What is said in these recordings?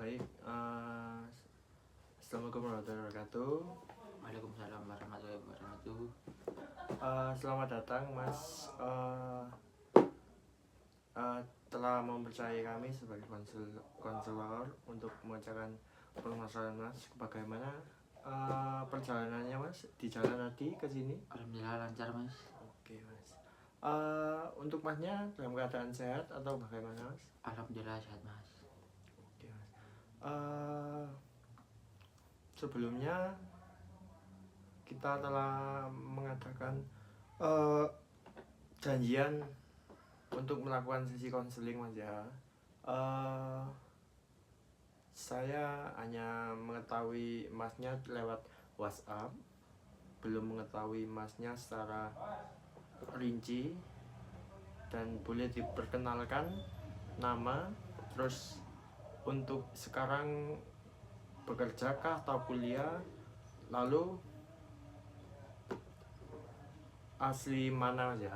Baik, Assalamualaikum warahmatullahi wabarakatuh. Waalaikumsalam warahmatullahi wabarakatuh. Selamat datang Mas, telah mempercayai kami sebagai konselor untuk membacakan permasalahan Mas. Bagaimana perjalanannya Mas di jalan tadi ke sini? Alhamdulillah lancar Mas. Oke Mas. Untuk Masnya dalam keadaan sehat atau bagaimana Mas? Alhamdulillah sehat Mas. Oke Mas. Sebelumnya kita telah mengadakan janjian untuk melakukan sesi konseling Mas ya. Saya hanya mengetahui Masnya lewat WhatsApp, belum mengetahui Masnya secara rinci, dan boleh diperkenalkan nama, terus untuk sekarang bekerja kah atau kuliah, lalu asli mana Mas ya.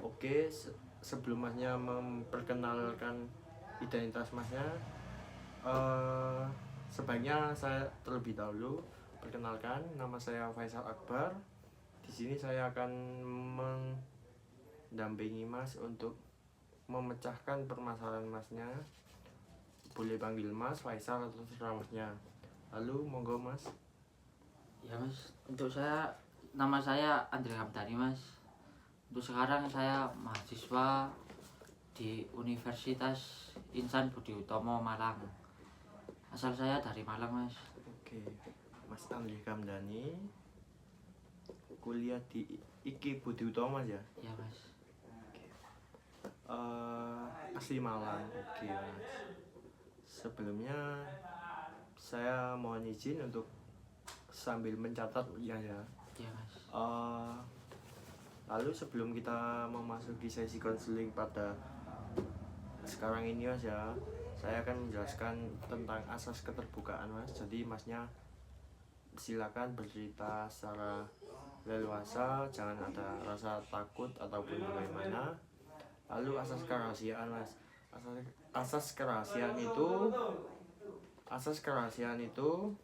Oke, sebelum Masnya memperkenalkan identitas Masnya, sebaiknya saya terlebih dahulu perkenalkan, nama saya Faisal Akbar. Di sini saya akan mendampingi Mas untuk memecahkan permasalahan Masnya. Boleh panggil Mas Faisal atau terserah Masnya. Lalu monggo Mas. Ya Mas, untuk saya nama saya Andre Hamdani Mas. Untuk sekarang saya mahasiswa di Universitas Insan Budi Utomo Malang. Asal saya dari Malang Mas. Oke, Mas Andre Hamdani kuliah di IKI Budi Utomo Mas ya? Ya Mas. Asli Malang. Oke Mas. Sebelumnya saya mohon izin untuk sambil mencatat ya. Ya Mas. Lalu sebelum kita memasuki sesi konseling pada sekarang ini Mas ya, saya akan menjelaskan tentang asas keterbukaan Mas. Jadi Masnya silakan bercerita secara leluasa, jangan ada rasa takut ataupun bagaimana. Lalu asas kerahasiaan Mas. Asas kerahasiaan itu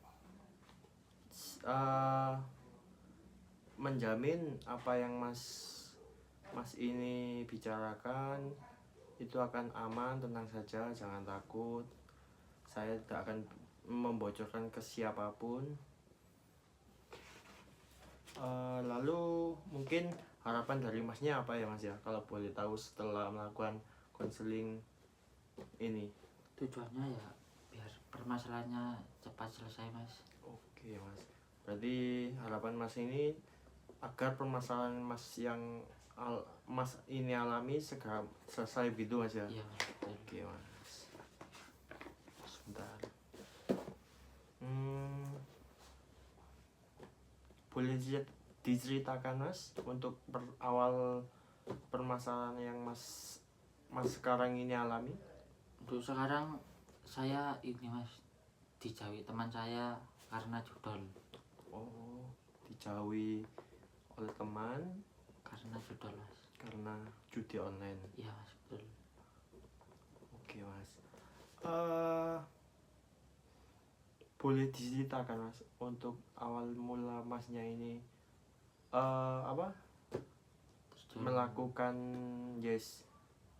menjamin apa yang Mas ini bicarakan itu akan aman, tenang saja, jangan takut. Saya tidak akan membocorkan ke siapapun. Lalu mungkin harapan dari Masnya apa ya Mas ya, kalau boleh tahu setelah melakukan konseling ini? Tujuannya ya biar permasalahannya cepat selesai Mas. Oke Mas, berarti harapan Mas ini agar permasalahan Mas yang Mas ini alami segera selesai gitu Mas ya? Iya Mas, betul. Oke Mas, sebentar. Boleh diceritakan Mas untuk awal permasalahan yang Mas sekarang ini alami? Untuk sekarang saya ini Mas dijauhi teman saya karena judol. Oh, dijauhi oleh teman Karena judol Mas. karena judi online. Iya Mas, betul. Oke Mas. Boleh diceritakan Mas untuk awal mula Masnya ini melakukan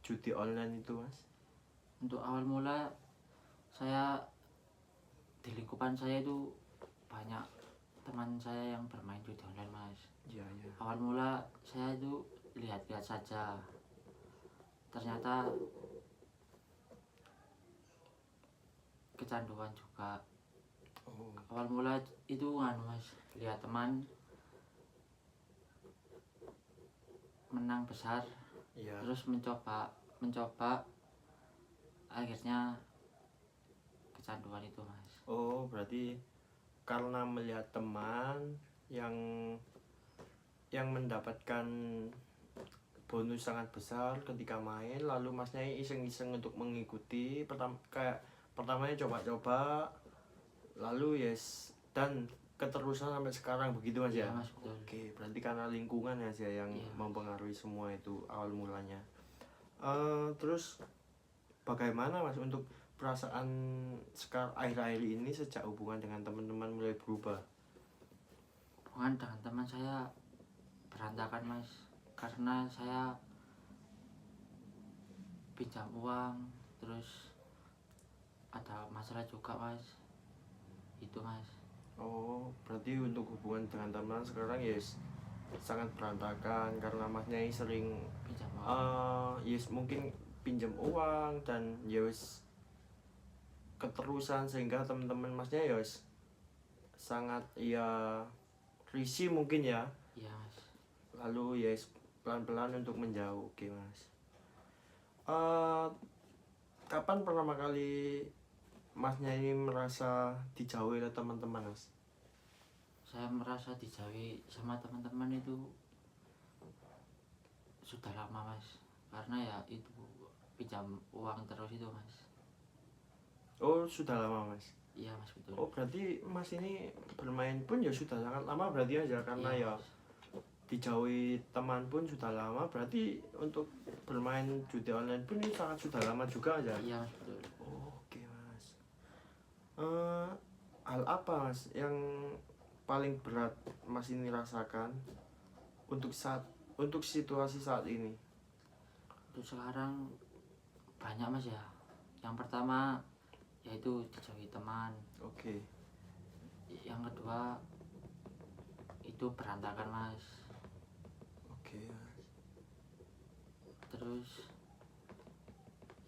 judi online itu Mas? Untuk awal mula saya di lingkupan saya itu banyak teman saya yang bermain judi online Mas. Iya. Awal mula saya itu lihat-lihat saja, ternyata kecanduan juga. Oh. Awal mula itu Mas, lihat teman menang besar, Iya. terus mencoba, akhirnya kecanduan itu Mas. Oh, berarti karena melihat teman yang mendapatkan bonus sangat besar ketika main, lalu Masnya iseng-iseng untuk mengikuti. Pertamanya coba-coba, lalu dan keterusan sampai sekarang begitu Mas ya? Iya Mas, betul. Oke, berarti karena lingkungan ya yang Iya, mempengaruhi semua itu awal mulanya. Terus bagaimana Mas untuk perasaan sekarang akhir-akhir ini sejak hubungan dengan teman-teman mulai berubah? Hubungan dengan teman saya berantakan mas, karena saya pinjam uang, terus ada masalah juga mas, itu mas. Oh, berarti untuk hubungan dengan teman sekarang ya sangat berantakan karena masnya ini sering Pinjam uang. mungkin pinjam uang dan keterusan sehingga teman-teman masnya sangat risih mungkin ya. Iya mas. Lalu pelan-pelan untuk menjauh. Oke mas. Eh, Kapan pertama kali masnya ini merasa dijauhi oleh teman-teman mas? Saya merasa dijauhi sama teman-teman itu sudah lama mas, karena ya itu pinjam uang terus itu mas. Oh sudah lama mas. Iya mas, betul. Oh berarti mas ini bermain pun ya sudah sangat lama berarti aja, karena Iya, ya mas. dijauhi teman pun sudah lama, berarti untuk bermain judi online pun ini sangat sudah lama juga aja. Iya mas, betul. Oh, oke mas. Hal apa mas yang paling berat mas ini rasakan untuk situasi saat ini? Untuk sekarang banyak mas ya. Yang pertama yaitu dijauhi teman, Oke. yang kedua itu berantakan mas, Oke mas. terus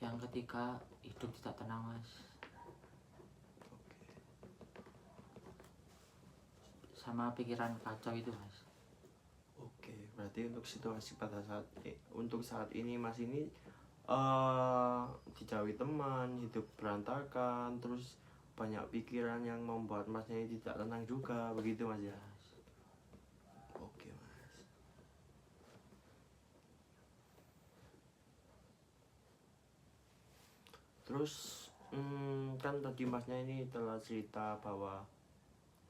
yang ketiga hidup tidak tenang mas, sama pikiran kacau itu mas. Oke, berarti untuk situasi untuk saat ini mas ini dijauhi teman, hidup berantakan, terus banyak pikiran yang membuat masnya ini tidak tenang juga, begitu mas ya? Oke mas. Terus kan tadi masnya ini telah cerita bahwa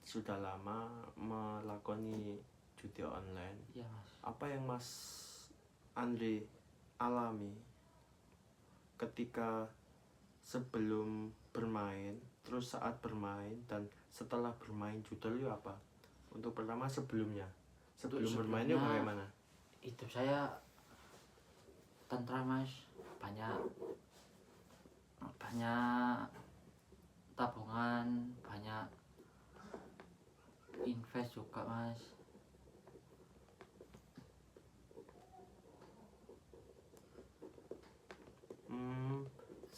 sudah lama melakoni judi online. Iya mas. Apa yang mas Andre alami ketika sebelum bermain, terus saat bermain, dan setelah bermain judul itu apa? Untuk pertama sebelum bermain itu sebelumnya, bagaimana? hidup saya tentram mas, banyak tabungan, banyak invest juga mas.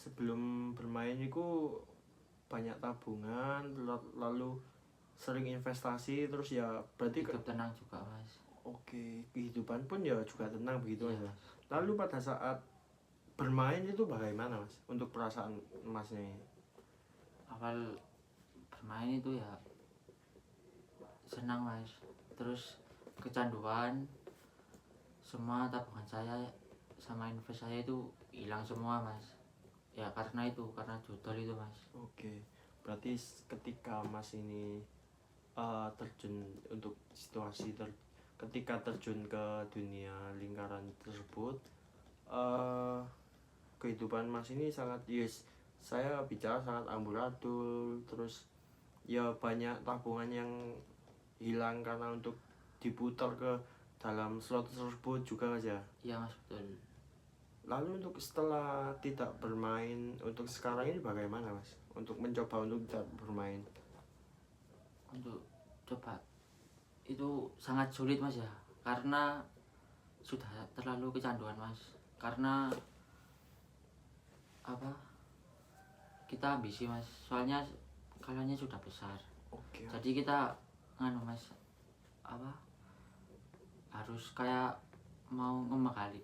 Sebelum bermain itu banyak tabungan, lalu sering investasi, terus ya berarti Hidup tenang juga mas. oke, kehidupan pun ya juga tenang begitu Iya, mas. mas. Lalu pada saat bermain itu bagaimana mas untuk perasaan masnya ini? Awal bermain itu ya senang mas, terus kecanduan, semua tabungan saya sama invest saya itu hilang semua mas, ya karena judul itu mas. Oke, berarti ketika mas ini terjun untuk ketika terjun ke dunia lingkaran tersebut, kehidupan mas ini sangat saya bicara sangat amburadul, terus ya banyak tabungan yang hilang karena untuk diputar ke dalam slot tersebut juga mas ya. Iya mas, betul. Lalu untuk setelah tidak bermain, untuk sekarang ini bagaimana mas? Untuk mencoba untuk tidak bermain? Untuk coba itu sangat sulit mas ya, karena sudah terlalu kecanduan mas, karena apa, kita ambisi mas, soalnya skalanya sudah besar. Oke. Jadi kita mas, apa, harus kayak mau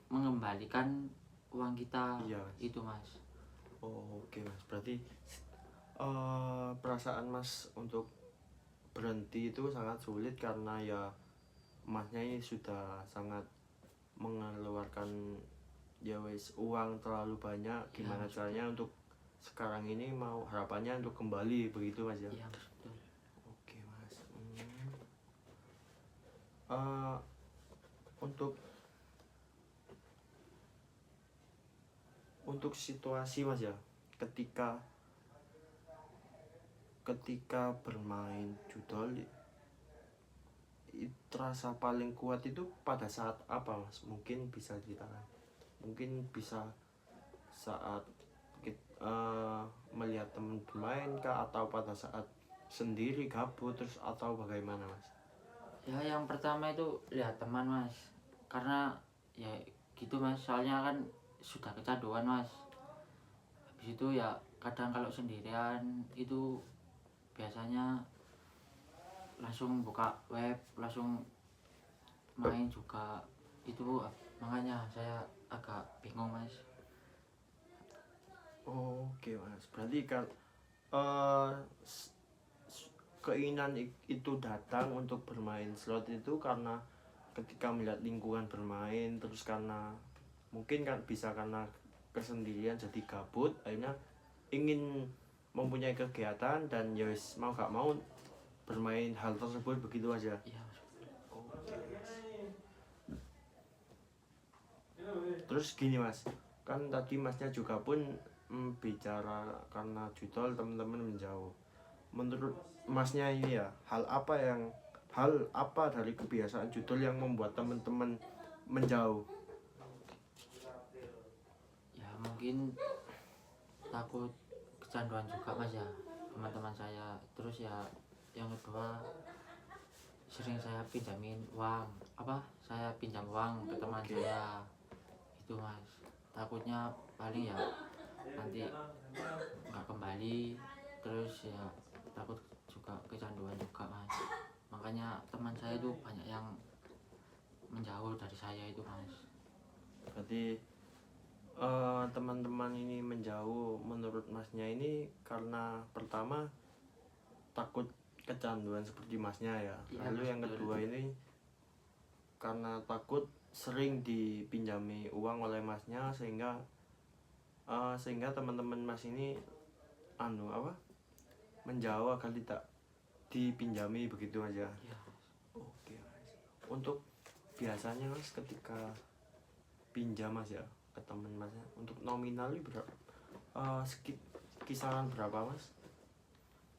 mengembalikan uang kita. Iya, mas. Itu mas. Oh, oke mas, berarti perasaan mas untuk berhenti itu sangat sulit karena ya masnya ini sudah sangat mengeluarkan uang terlalu banyak. Gimana Ya, caranya untuk sekarang ini mau harapannya untuk kembali begitu mas ya? Iya mas, betul. Oke mas. Eh, untuk situasi mas ya, ketika bermain judol rasa paling kuat itu pada saat apa mas? Mungkin bisa ceritakan. Mungkin bisa saat melihat teman bermain kah, atau pada saat sendiri gabut terus, atau bagaimana mas? Ya yang pertama itu lihat teman mas, karena ya gitu mas, soalnya kan sudah kecanduan mas. Habis itu ya kadang kalau sendirian itu biasanya langsung buka web, langsung main juga itu, makanya saya agak bingung mas. Oke mas, berarti kan eh, keinginan itu datang untuk bermain slot itu karena ketika melihat lingkungan bermain, terus karena mungkin kan bisa karena kesendirian jadi gabut, akhirnya ingin mempunyai kegiatan dan ya wis mau gak mau bermain hal tersebut, begitu aja. Iya mas. Oke mas. Terus gini mas, kan tadi masnya juga pun bicara karena judol teman-teman menjauh. Menurut masnya ini ya, hal apa dari kebiasaan judol yang membuat teman-teman menjauh? Ya mungkin takut kecanduan juga mas ya teman-teman saya. Terus ya yang kedua, sering saya pinjamin uang, saya pinjam uang ke teman Oke. saya itu mas. Takutnya paling ya nanti nggak kembali, terus ya takut juga kecanduan juga mas. Makanya teman saya itu banyak yang menjauh dari saya itu mas. Berarti teman-teman ini menjauh menurut masnya ini karena pertama takut kecanduan seperti masnya ya. Iya, Lalu mas, yang betul. kedua ini karena takut sering dipinjami uang oleh masnya, sehingga teman-teman mas ini menjauh agar tidak dipinjami, begitu aja. Iya. Oke mas. Untuk biasanya mas ketika pinjam mas ya ke teman masnya, untuk nominalnya berapa? Kisaran berapa mas?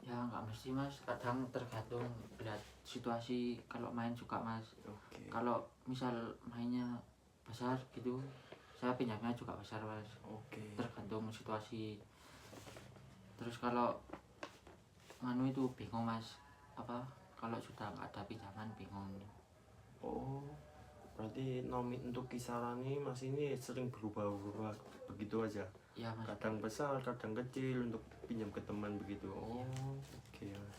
Ya nggak mesti mas, kadang tergantung lihat situasi. Kalau main juga mas, Oke. kalau misal mainnya besar gitu saya pinjamnya juga besar mas, Oke. tergantung situasi. Terus kalau nganu itu bingung mas, kalau sudah nggak ada pinjaman bingung. Oh, berarti untuk kisaran ini mas ini sering berubah-ubah begitu aja. Iya mas. Kadang besar, kadang kecil untuk pinjam ke teman begitu. Oh, oke mas.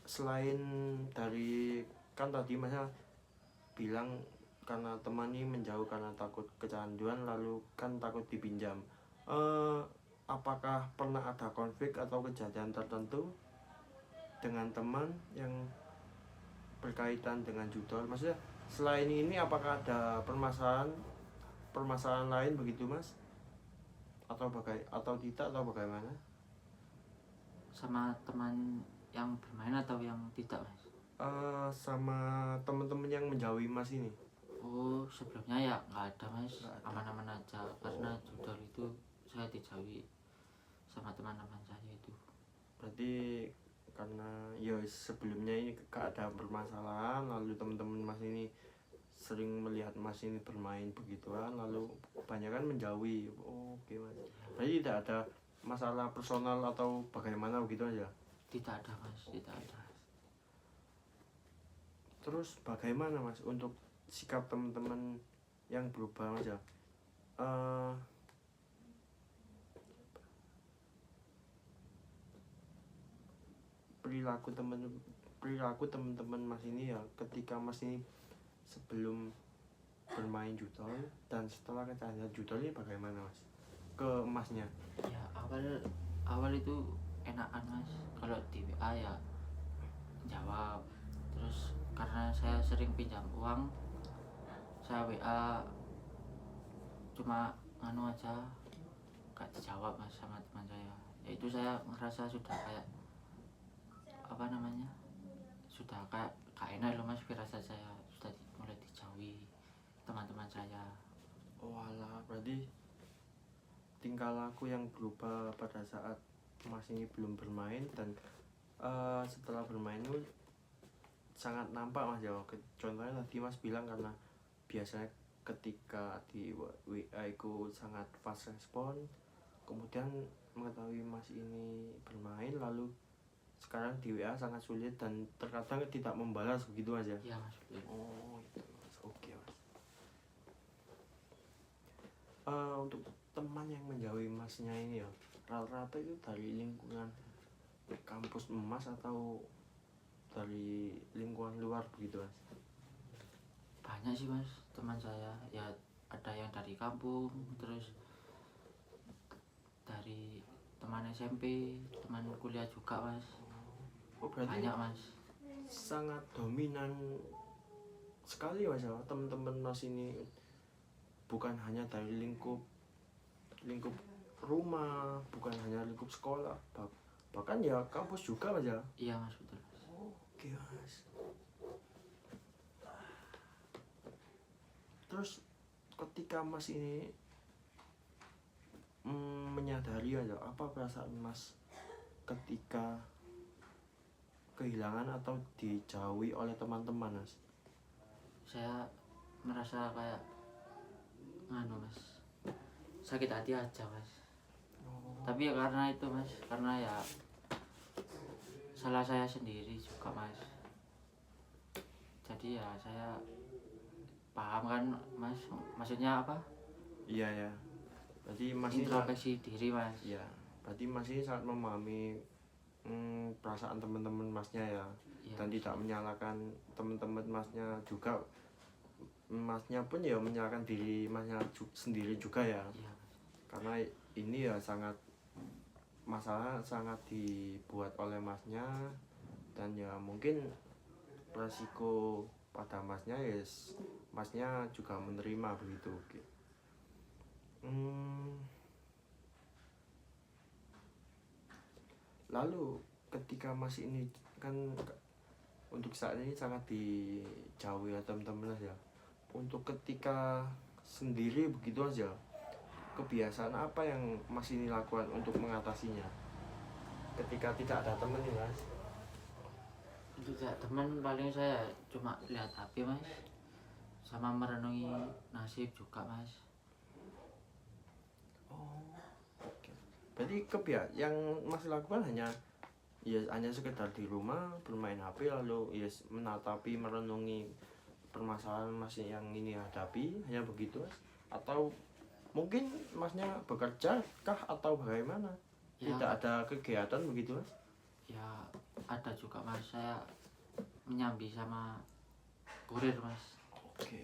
Selain dari, kan tadi masnya bilang karena teman ini menjauh karena takut kecanduan, lalu kan takut dipinjam. Apakah pernah ada konflik atau kejadian tertentu dengan teman yang berkaitan dengan judol? Maksudnya selain ini apakah ada permasalahan lain begitu mas? Atau tidak, atau bagaimana? Sama teman yang bermain atau yang tidak mas? Sama teman-teman yang menjauhi mas ini. Oh sebelumnya ya nggak ada mas, Nggak ada. aman-aman aja. Karena judul itu saya dijauhi sama teman-teman saya itu. Berarti karena ya sebelumnya ini gak ada permasalahan, lalu teman-teman mas ini sering melihat mas ini bermain begituan, lalu kebanyakan menjauhi. Oke mas. Berarti tidak ada masalah personal atau bagaimana begitu aja? Tidak ada mas, tidak ada. Terus bagaimana mas untuk sikap teman-teman yang berubah mas ya? Perilaku teman-teman mas ini ya ketika mas ini sebelum bermain judol dan setelah kecanduan judol ini bagaimana mas ke masnya? Ya awal itu enakan mas, kalau di WA ya jawab. Terus karena saya sering pinjam uang, saya WA cuma nganu aja, gak dijawab mas sama teman saya. Ya itu saya ngerasa sudah kayak sudah kayak gak enak loh mas, firasat saya sudah mulai dijauhi teman-teman saya. berarti tingkah laku yang berubah pada saat Mas ini belum bermain dan setelah bermain itu sangat nampak Mas ya. Contohnya tadi Mas bilang karena biasanya ketika di WA itu sangat fast respon, kemudian mengetahui Mas ini bermain lalu sekarang di WA sangat sulit dan terkadang tidak membalas begitu Mas ya. Iya Mas, betul. Oh itu Mas, oke Mas. Untuk teman yang menjauhi Masnya ini ya, rata-rata itu dari lingkungan kampus Mas atau dari lingkungan luar begitu Mas? Banyak sih Mas teman saya, ya ada yang dari kampung, terus dari teman SMP, teman kuliah juga Mas. Oh berarti Banyak Mas. sangat dominan sekali Mas ya, teman-teman Mas ini bukan hanya dari lingkup rumah, bukan hanya lingkup sekolah, bahkan ya kampus juga Mas ya. Iya Mas, betul Mas. Oke Mas. Terus ketika Mas ini menyadari aja apa perasaan Mas ketika kehilangan atau dijauhi oleh teman-teman Mas? Saya merasa kayak Mas, sakit hati aja Mas. Tapi ya karena itu Mas, karena ya salah saya sendiri juga Mas. Jadi ya saya paham kan Mas, maksudnya apa? Iya ya. Berarti Mas ini Introspeksi diri Mas. ya, berarti Mas ini sangat memahami perasaan teman-teman Masnya ya, Ya, dan tidak menyalahkan teman-teman Masnya juga. Masnya pun ya menyalahkan diri Masnya sendiri juga ya. iya. Karena ini ya sangat masalah sangat dibuat oleh Masnya dan ya mungkin resiko pada Masnya ya Masnya juga menerima begitu. Oke. Lalu ketika Mas ini kan untuk saat ini sangat dijauhi ya teman-teman Mas ya. Untuk ketika sendiri begitu aja, kebiasaan apa yang Mas ini lakukan untuk mengatasinya? Ketika tidak ada teman nih Mas. Untuk ya, teman paling saya cuma lihat HP Mas, sama merenungi nasib juga Mas. Oh, oke. Berarti yang Mas lakukan hanya sekedar di rumah bermain HP lalu menatapi merenungi permasalahan Mas yang ini hadapi, hanya begitu Mas? Atau mungkin Masnya bekerja kah atau bagaimana? Ya, Tidak ada kegiatan begitu Mas? ya ada juga Mas, saya menyambi sama kurir Mas. Oke,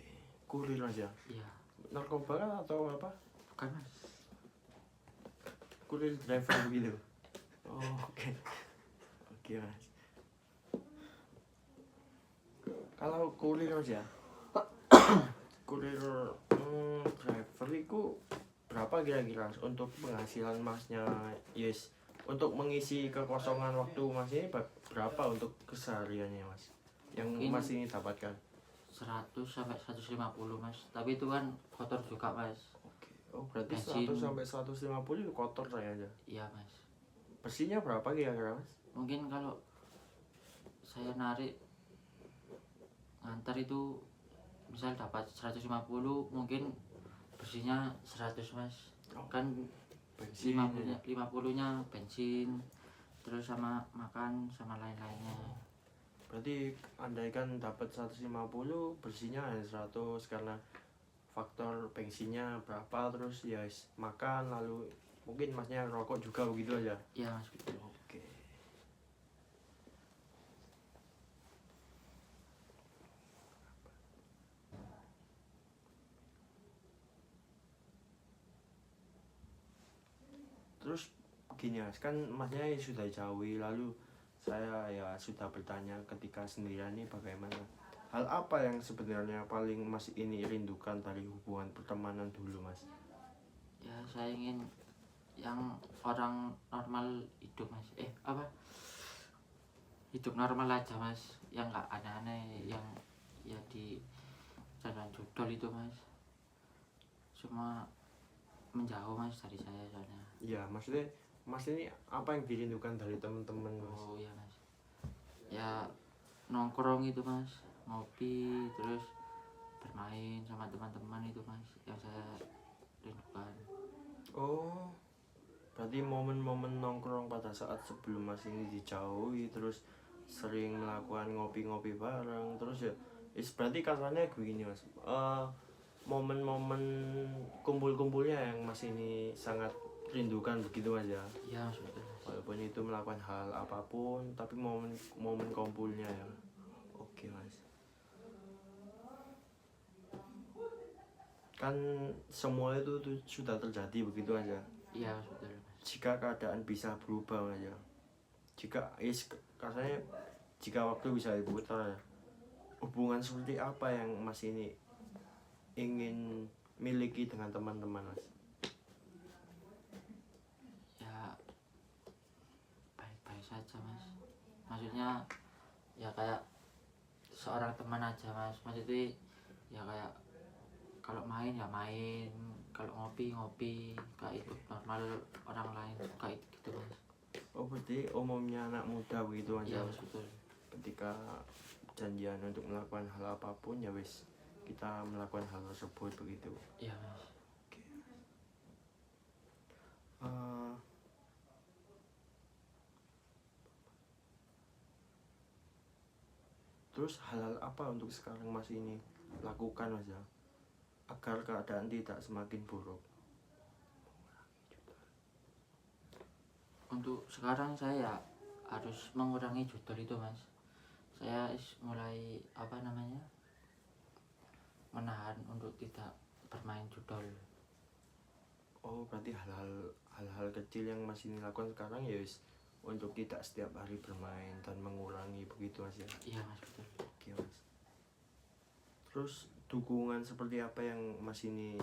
kurir aja. Iya. Narkoba atau apa? Bukan Mas. Kurir driver begitu. Oh, oke. Oke Mas. Kalau kurir aja, kurir driver itu berapa kira-kira untuk penghasilan Masnya? Untuk mengisi kekosongan waktu Mas ini berapa untuk kesehariannya Mas? Yang Mungkin Mas ini dapatkan? 100 sampai 150 Mas. Tapi itu kan kotor juga Mas. Oke. Oh berarti Bensin. 100 sampai 150 itu kotor saya aja. Iya Mas. Bersihnya berapa kira-kira Mas? Mungkin kalau saya narik ngantar itu misal dapat 150, mungkin bersihnya 100 Mas. Oh, Kan bensin 50-nya bensin, terus sama makan sama lain-lainnya. berarti andaikan dapat 150 bersihnya hanya 100 karena faktor bensinnya berapa, terus makan, lalu mungkin Masnya rokok juga begitu aja. Iya Mas, betul. Oke. Terus begini Mas, kan Masnya sudah jauhi, lalu saya ya sudah bertanya ketika sendirian ini bagaimana. Hal apa yang sebenarnya paling Mas ini rindukan dari hubungan pertemanan dulu Mas? Ya saya ingin yang orang normal hidup Mas. Hidup normal aja Mas, yang nggak aneh-aneh, yang ya di jalan jodol itu Mas. Cuma menjauh mas dari saya soalnya. Iya, maksudnya mas ini apa yang dirindukan dari teman-teman mas? Oh iya mas, ya nongkrong itu mas, ngopi terus bermain sama teman-teman itu mas yang saya rindukan. Oh, berarti momen-momen nongkrong pada saat sebelum mas ini dijauhi, terus sering melakukan ngopi-ngopi bareng, terus ya berarti kasarnya begini mas, momen-momen kumpul-kumpulnya yang mas ini sangat rindukan begitu mas ya, Iya mas betul mas. walaupun itu melakukan hal apapun tapi momen kumpulnya ya. Oke mas, kan semua itu tuh sudah terjadi begitu aja. Iya mas betul mas. Jika keadaan bisa berubah mas ya, jika katanya jika waktu bisa diputar ya, hubungan seperti apa yang mas ini ingin miliki dengan teman-teman mas? Ya baik-baik saja mas, maksudnya ya kayak seorang teman aja mas, maksudnya ya kayak kalau main ya main, kalau ngopi ngopi, kayak hidup normal orang lain kayak gitu mas. Oh berarti umumnya anak muda begitu mas Iya ya, mas betul. ketika janjian untuk melakukan hal apapun ya wis kita melakukan hal tersebut begitu. Iya mas. Eh, terus hal-hal apa untuk sekarang mas ini lakukan mas ya, agar keadaan tidak semakin buruk? Untuk sekarang saya harus mengurangi judul itu mas, saya mulai apa namanya, menahan untuk tidak bermain judul. Oh berarti hal-hal kecil yang mas ini lakukan sekarang ya wis untuk tidak setiap hari bermain dan mengurangi begitu mas ya. Iya mas betul. Oke mas, terus dukungan seperti apa yang mas ini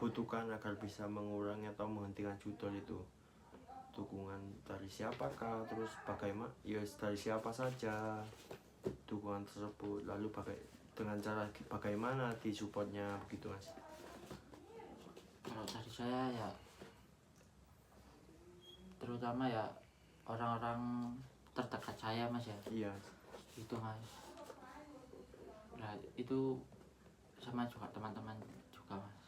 butuhkan agar bisa mengurangi atau menghentikan judul itu? Dukungan dari siapakah, terus bagaimana ya dari siapa saja dukungan tersebut, lalu dengan cara bagaimana disupportnya begitu mas? Kalau dari saya ya terutama ya orang-orang terdekat saya mas ya, Iya, itu mas. Nah itu sama juga teman-teman juga mas.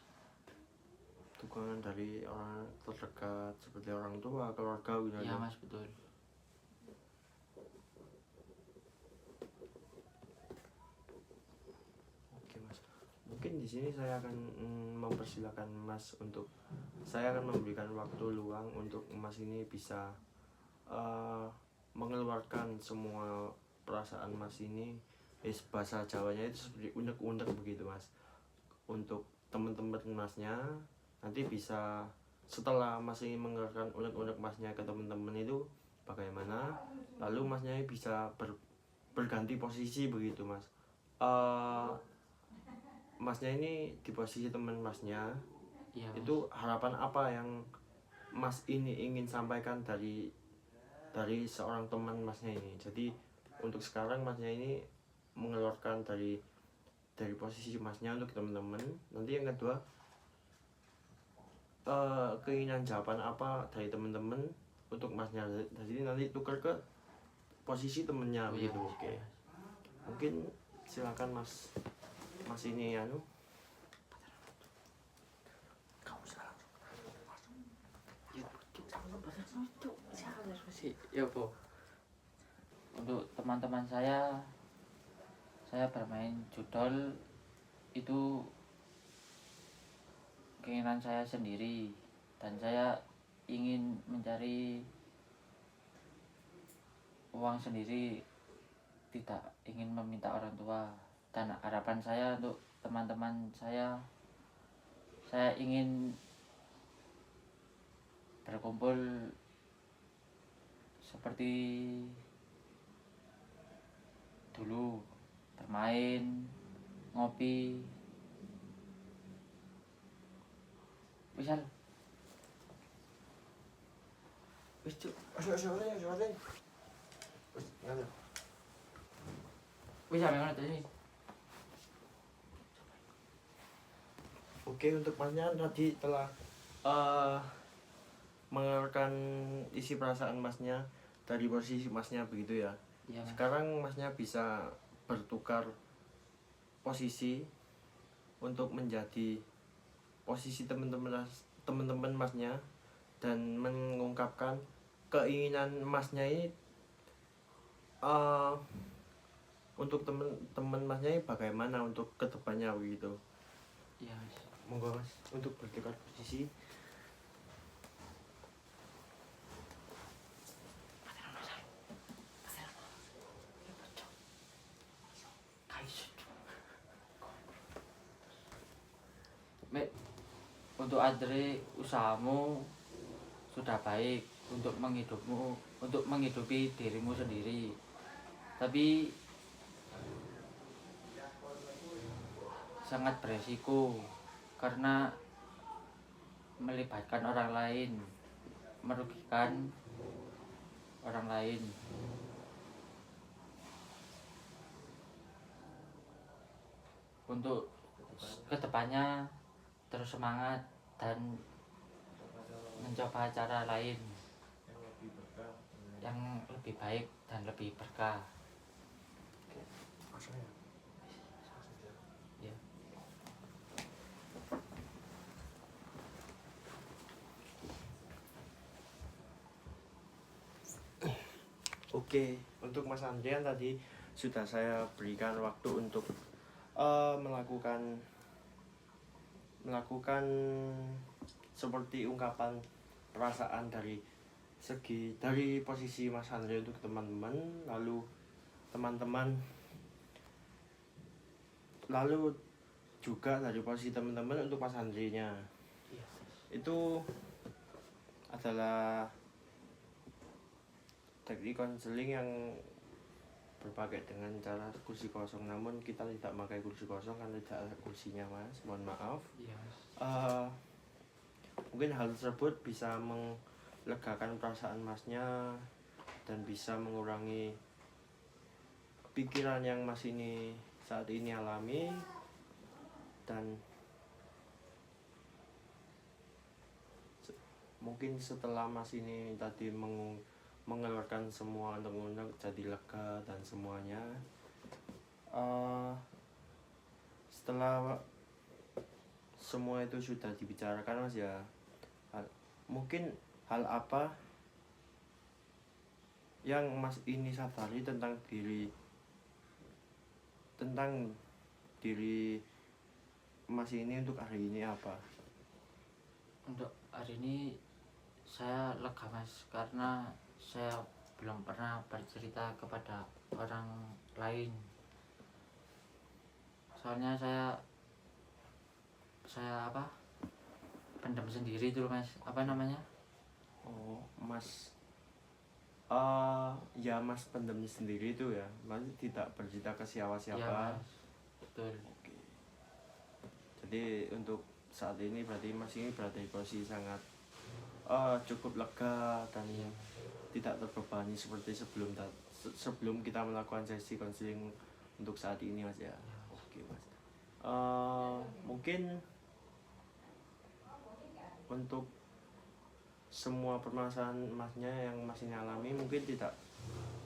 dukungan dari orang terdekat seperti orang tua, keluarga gitu Iya aja. mas betul. Oke mas, mungkin di sini saya akan mempersilahkan mas untuk saya akan memberikan waktu luang untuk mas ini bisa mengeluarkan semua perasaan mas ini. Bahasa Jawanya itu seperti unek-unek begitu mas, untuk teman-teman masnya. Nanti bisa setelah mas ini mengeluarkan unek-unek masnya ke teman-teman itu bagaimana, lalu masnya bisa berganti posisi begitu mas. Masnya ini di posisi teman masnya, Iya mas. itu harapan apa yang mas ini ingin sampaikan dari seorang teman masnya ini? Jadi untuk sekarang masnya ini mengeluarkan dari posisi masnya untuk teman-teman. Nanti yang kedua, keinginan jawaban apa dari teman-teman untuk masnya. Jadi nanti tukar ke posisi temennya Oh, begitu. iya, Mas. Oke, mungkin silakan mas ini Ya po. Untuk teman-teman saya bermain judol itu keinginan saya sendiri, dan saya ingin mencari uang sendiri, tidak ingin meminta orang tua. Dan harapan saya untuk teman-teman saya ingin berkumpul seperti dulu, bermain, ngopi. Misal wis cuk, sore. Wis ngalir. bisa memang tadi. Oke, untuk masnya tadi telah eh mengeluarkan isi perasaan masnya dari posisi masnya begitu ya. Iya mas. Sekarang masnya bisa bertukar posisi untuk menjadi posisi teman-teman masnya dan mengungkapkan keinginan masnya ini eh untuk teman-teman masnya ini bagaimana untuk kedepannya begitu. Iya mas. Monggo mas untuk bertukar posisi. Mek, untuk Andre, usahamu sudah baik untuk menghidupi dirimu sendiri. Tapi sangat beresiko karena melibatkan orang lain, merugikan orang lain. Untuk kedepannya terus semangat dan mencoba cara lain yang lebih baik dan lebih berkah. Ya. Oke, untuk Mas Andrian tadi sudah saya berikan waktu untuk melakukan seperti ungkapan perasaan dari posisi Mas Andrian untuk teman-teman, lalu juga dari posisi teman-teman untuk Mas Andrinya. Itu adalah teknik konseling yang berpakai dengan cara kursi kosong, namun kita tidak memakai kursi kosong karena tidak ada kursinya mas, mohon maaf. Iya, Mas. Mungkin hal tersebut bisa melegakan perasaan masnya dan bisa mengurangi pikiran yang mas ini saat ini alami. Dan mungkin setelah mas ini tadi mengeluarkan semua undang-undang jadi lega dan semuanya, setelah semua itu sudah dibicarakan mas ya, mungkin hal apa yang mas ini sadari tentang diri mas ini untuk hari ini apa? Untuk hari ini saya lega mas, karena saya belum pernah bercerita kepada orang lain. Soalnya saya pendam sendiri itu mas, apa namanya? Oh mas, ya mas pendam sendiri itu ya, mas tidak bercerita ke siapa-siapa. Ya, mas. Betul. Oke. Jadi untuk saat ini berarti mas ini berada di posisi sangat cukup lega dan tidak terbebani seperti sebelum kita melakukan sesi konseling untuk saat ini mas ya. Oke mas. Mungkin untuk semua permasalahan masnya yang masih alami mungkin tidak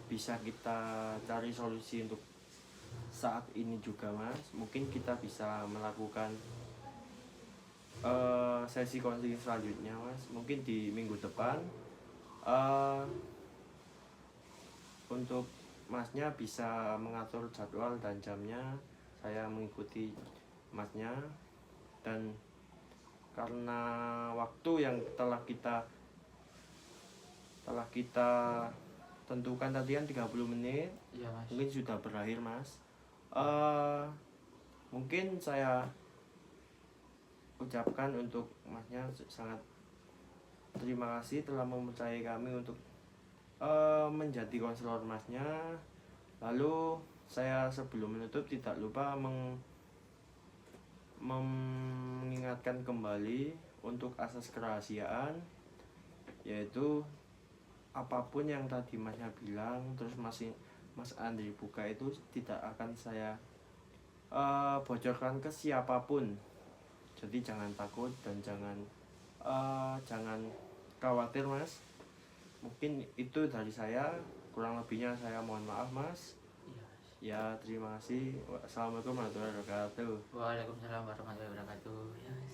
bisa kita cari solusi untuk saat ini juga mas. Mungkin kita bisa melakukan sesi konseling selanjutnya mas, mungkin di minggu depan. Untuk masnya bisa mengatur jadwal dan jamnya, saya mengikuti masnya. Dan karena waktu yang telah kita tentukan tadi kan 30 menit, Iya, mas. mungkin sudah berakhir mas. Mungkin saya ucapkan untuk masnya sangat terima kasih telah mempercayai kami untuk menjadi konselor masnya. Lalu saya sebelum menutup tidak lupa mengingatkan kembali untuk asas kerahasiaan, yaitu apapun yang tadi masnya bilang terus Mas Andri buka itu tidak akan saya bocorkan ke siapapun. Jadi jangan takut dan jangan Jangan khawatir mas, mungkin itu dari saya, kurang lebihnya saya mohon maaf mas. Iya mas. Ya terima kasih. Assalamualaikum warahmatullahi wabarakatuh. Waalaikumsalam warahmatullahi wabarakatuh. Ya, Mas.